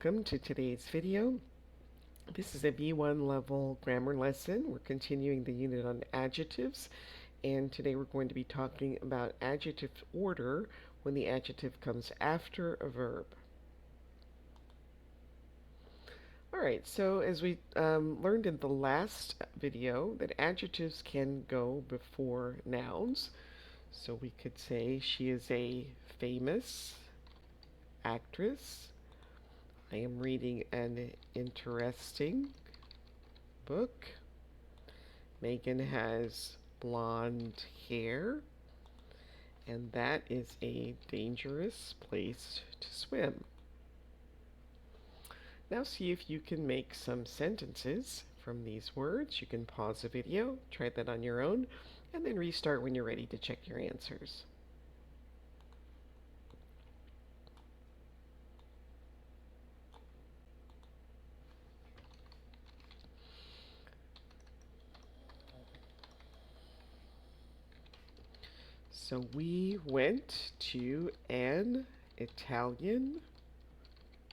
Welcome to today's video. This is a B1 level grammar lesson. We're continuing the unit on adjectives, and today we're going to be talking about adjective order when the adjective comes after a verb. Alright, so as we learned in the last video, that adjectives can go before nouns. So we could say she is a famous actress. I am reading an interesting book. Megan has blonde hair, and that is a dangerous place to swim. Now see if you can make some sentences from these words. You can pause the video, try that on your own, and then restart when you're ready to check your answers. So we went to an Italian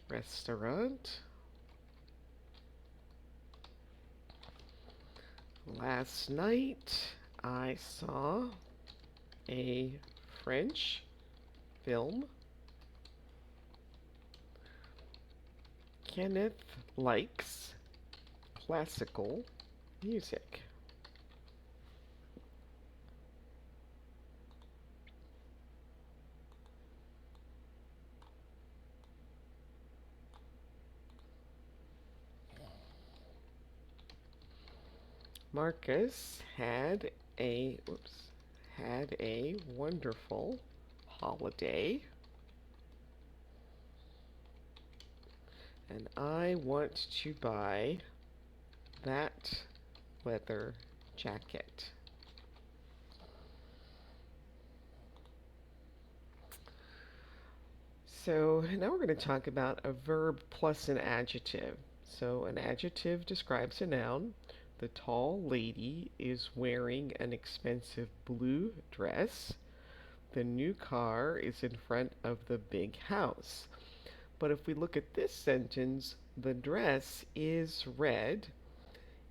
restaurant last night. I saw a French film. Kenneth likes classical music. Marcus had a wonderful holiday, and I want to buy that leather jacket. So now we're going to talk about a verb plus an adjective. So an adjective describes a noun. The tall lady is wearing an expensive blue dress. The new car is in front of the big house. But if we look at this sentence, the dress is red.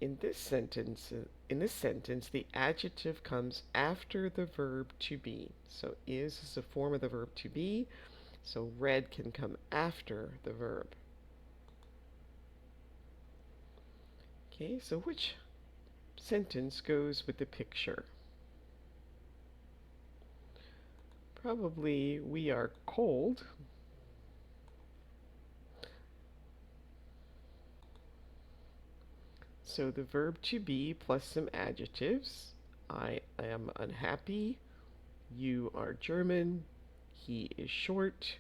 In this sentence, the adjective comes after the verb to be. So is a form of the verb to be. So red can come after the verb. Okay, so which sentence goes with the picture? Probably we are cold. So the verb to be plus some adjectives. I am unhappy. You are German. He is short.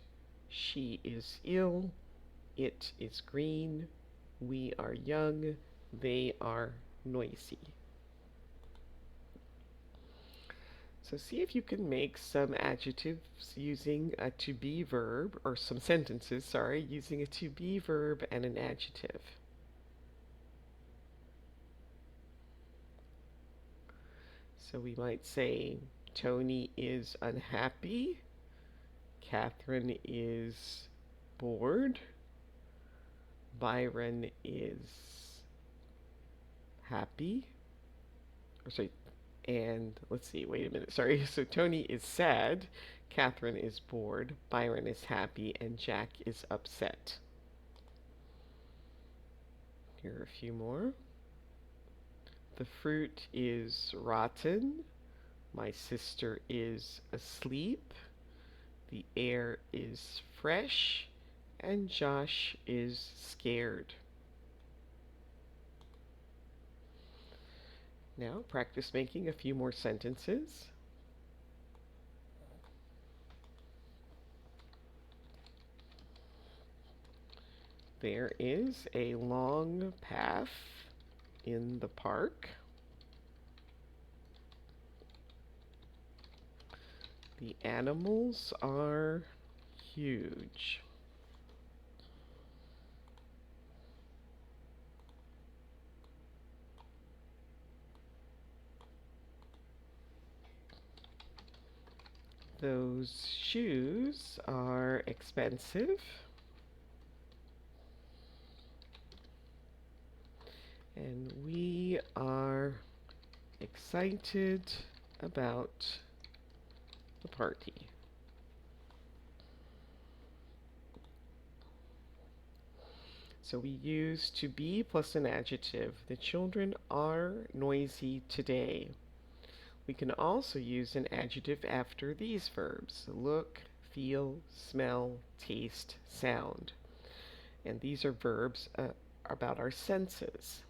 She is ill. It is green. We are young. They are noisy. So see if you can make some adjectives using a to be verb, or some sentences, sorry, using a to be verb and an adjective. So we might say, Tony is unhappy. Catherine is bored. Byron is happy. Or sorry, and let's see, wait a minute, sorry. So Tony is sad, Catherine is bored, Byron is happy, and Jack is upset. Here are a few more. The fruit is rotten. My sister is asleep. The air is fresh. And Josh is scared. Now practice making a few more sentences. There is a long path in the park. The animals are huge. Those shoes are expensive. And we are excited about the party. So we use to be plus an adjective. The children are noisy today. We can also use an adjective after these verbs: look, feel, smell, taste, sound. And these are verbs about our senses.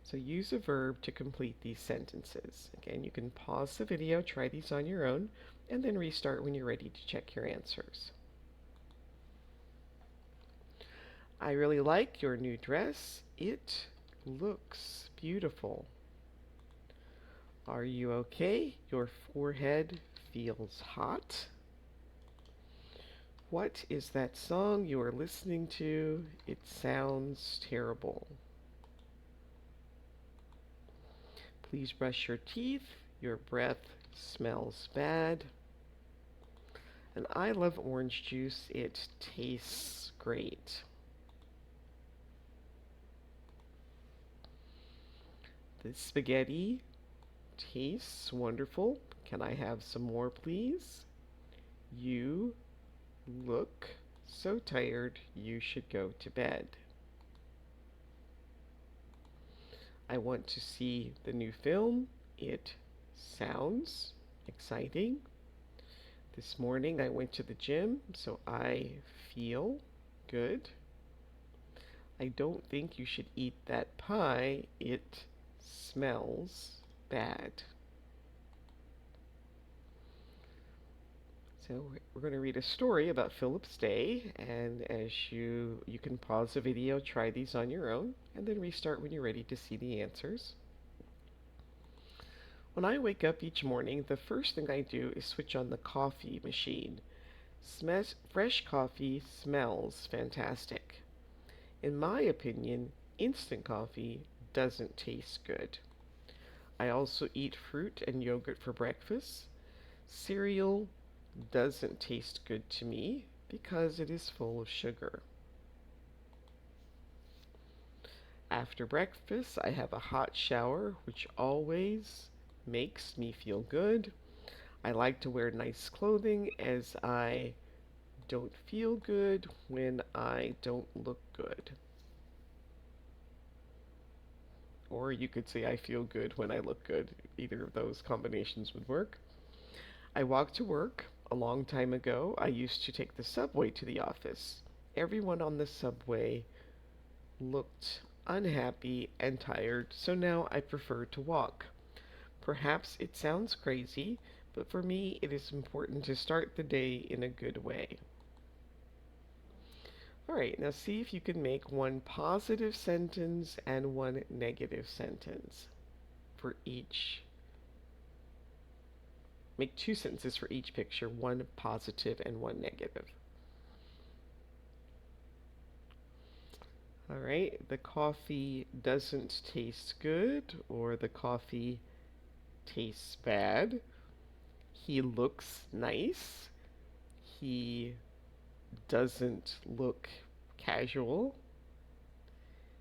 So use a verb to complete these sentences. Again, you can pause the video, try these on your own, and then restart when you're ready to check your answers. I really like your new dress. It looks beautiful. Are you okay? Your forehead feels hot. What is that song you are listening to? It sounds terrible. Please brush your teeth. Your breath smells bad. And I love orange juice. It tastes great. The spaghetti tastes wonderful. Can I have some more, please? You look so tired. You should go to bed. I want to see the new film. It sounds exciting. This morning I went to the gym, so I feel good. I don't think you should eat that pie. It smells bad. So we're going to read a story about Philip's day, and as you can pause the video, try these on your own, and then restart when you're ready to see the answers. When I wake up each morning, the first thing I do is switch on the coffee machine. Fresh coffee smells fantastic. In my opinion, instant coffee doesn't taste good. I also eat fruit and yogurt for breakfast. Cereal doesn't taste good to me because it is full of sugar. After breakfast, I have a hot shower, which always makes me feel good. I like to wear nice clothing as I don't feel good when I don't look good. Or you could say I feel good when I look good. Either of those combinations would work. I walk to work. A long time ago, I used to take the subway to the office. Everyone on the subway looked unhappy and tired, so now I prefer to walk. Perhaps it sounds crazy, but for me it is important to start the day in a good way. Alright, now see if you can make one positive sentence and one negative sentence for each. Make two sentences for each picture, one positive and one negative. Alright, the coffee doesn't taste good, or the coffee tastes bad. He looks nice. He doesn't look casual.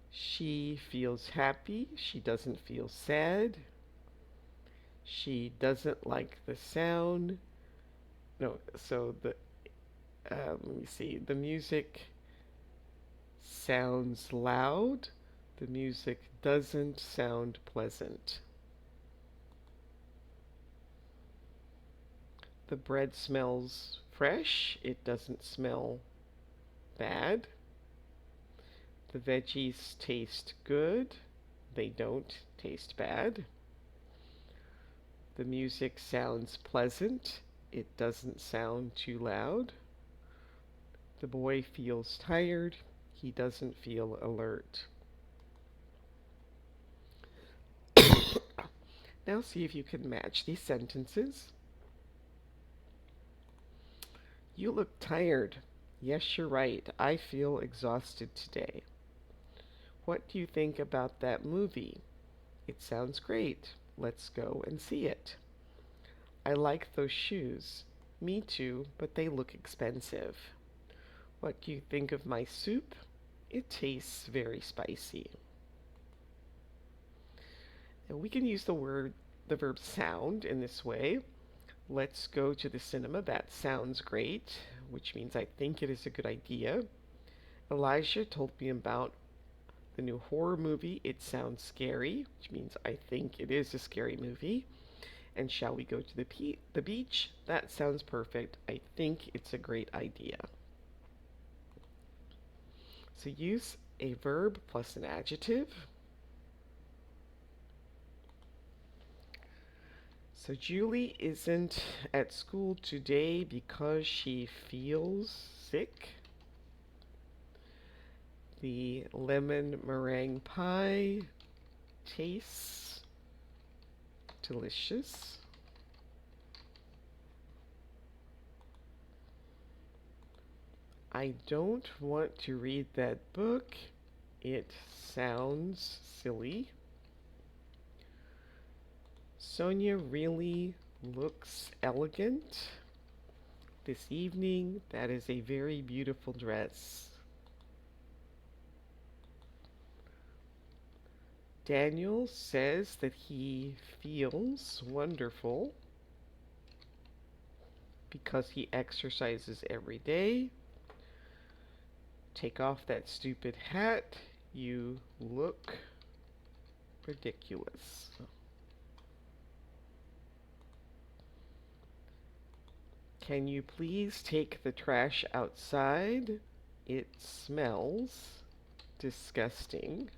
She feels happy. She doesn't feel sad. She doesn't like the sound. No, so let me see. The music sounds loud. The music doesn't sound pleasant. The bread smells fresh. It doesn't smell bad. The veggies taste good. They don't taste bad. The music sounds pleasant. It doesn't sound too loud. The boy feels tired. He doesn't feel alert. Now see if you can match these sentences. You look tired. Yes, you're right. I feel exhausted today. What do you think about that movie? It sounds great. Let's go and see it. I like those shoes. Me too, but they look expensive. What do you think of my soup? It tastes very spicy. And we can use the verb sound in this way. Let's go to the cinema. That sounds great, which means I think it is a good idea. Elijah told me about the new horror movie. It sounds scary, which means I think it is a scary movie. And shall we go to the beach? That sounds perfect. I think it's a great idea. So use a verb plus an adjective. So Julie isn't at school today because she feels sick. The lemon meringue pie tastes delicious. I don't want to read that book. It sounds silly. Sonia really looks elegant this evening. That is a very beautiful dress. Daniel says that he feels wonderful because he exercises every day. Take off that stupid hat. You look ridiculous. Can you please take the trash outside? It smells disgusting.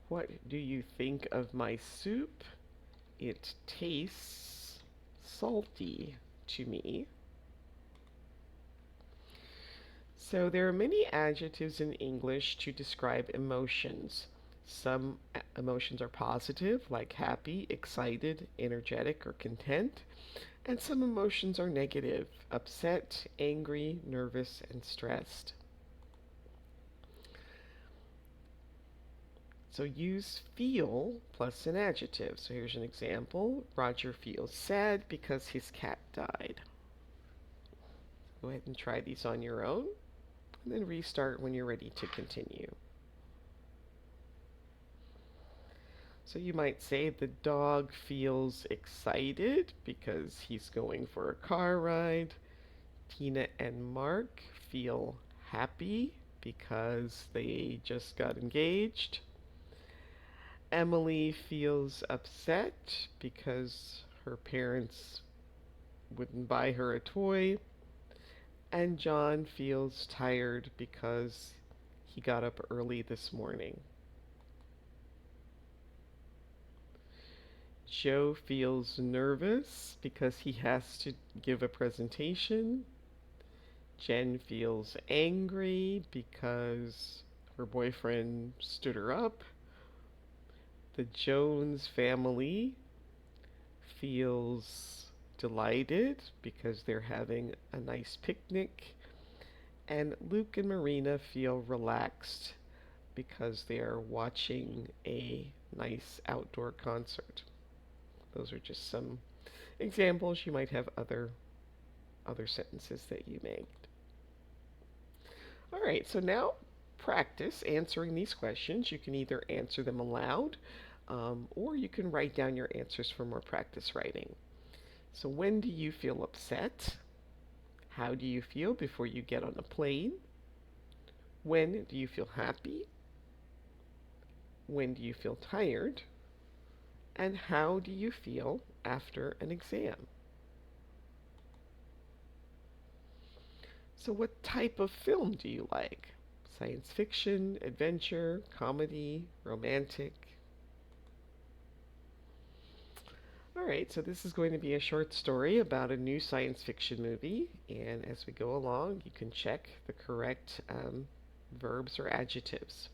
What do you think of my soup? It tastes salty to me. So there are many adjectives in English to describe emotions. Some emotions are positive, like happy, excited, energetic, or content. And some emotions are negative, upset, angry, nervous, and stressed. So use feel plus an adjective. So here's an example. Roger feels sad because his cat died. Go ahead and try these on your own, and then restart when you're ready to continue. So you might say the dog feels excited because he's going for a car ride. Tina and Mark feel happy because they just got engaged. Emily feels upset because her parents wouldn't buy her a toy. And John feels tired because he got up early this morning. Joe feels nervous because he has to give a presentation. Jen feels angry because her boyfriend stood her up. The Jones family feels delighted because they're having a nice picnic. And Luke and Marina feel relaxed because they are watching a nice outdoor concert. Those are just some examples. You might have other sentences that you made. All right, so now practice answering these questions. You can either answer them aloud or you can write down your answers for more practice writing. So when do you feel upset? How do you feel before you get on a plane? When do you feel happy? When do you feel tired? And how do you feel after an exam? So what type of film do you like? Science fiction, adventure, comedy, romantic? All right, so this is going to be a short story about a new science fiction movie, and as we go along, you can check the correct verbs or adjectives.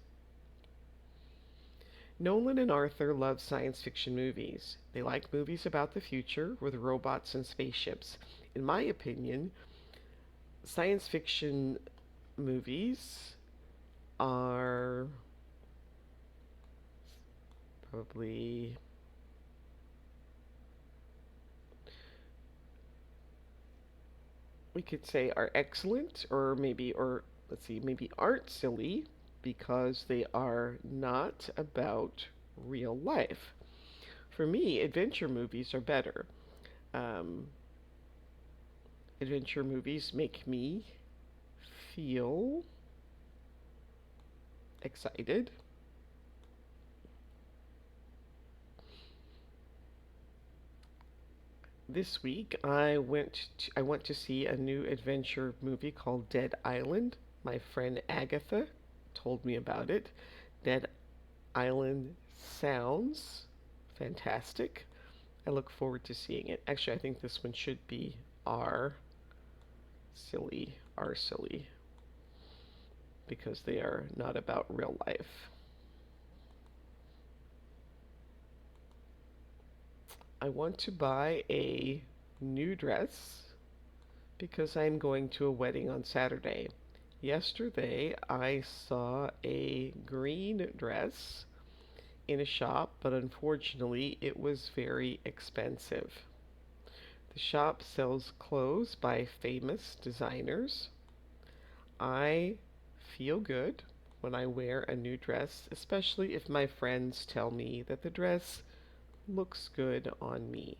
Nolan and Arthur love science fiction movies. They like movies about the future with robots and spaceships. In my opinion, science fiction movies are probably we could say are excellent or maybe or let's see, maybe aren't silly because they are not about real life. For me, adventure movies are better. Um, Adventure movies make me feel excited. This week I went to see a new adventure movie called Dead Island. My friend Agatha told me about it. Dead Island sounds fantastic. I look forward to seeing it. Actually, I think this one should be R silly because they are not about real life. I want to buy a new dress because I'm going to a wedding on Saturday. Yesterday, I saw a green dress in a shop, but unfortunately, it was very expensive. The shop sells clothes by famous designers. I feel good when I wear a new dress, especially if my friends tell me that the dress looks good on me.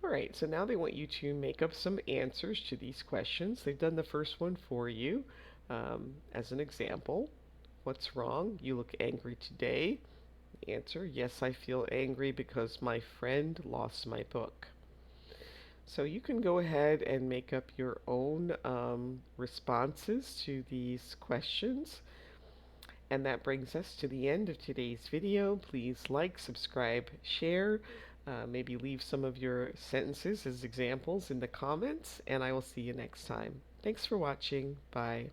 All right, so now they want you to make up some answers to these questions. They've done the first one for you as an example. What's wrong? You look angry today. Answer, yes, I feel angry because my friend lost my book. So you can go ahead and make up your own responses to these questions. And that brings us to the end of today's video. Please like, subscribe, share, maybe leave some of your sentences as examples in the comments, and I will see you next time. Thanks for watching. Bye.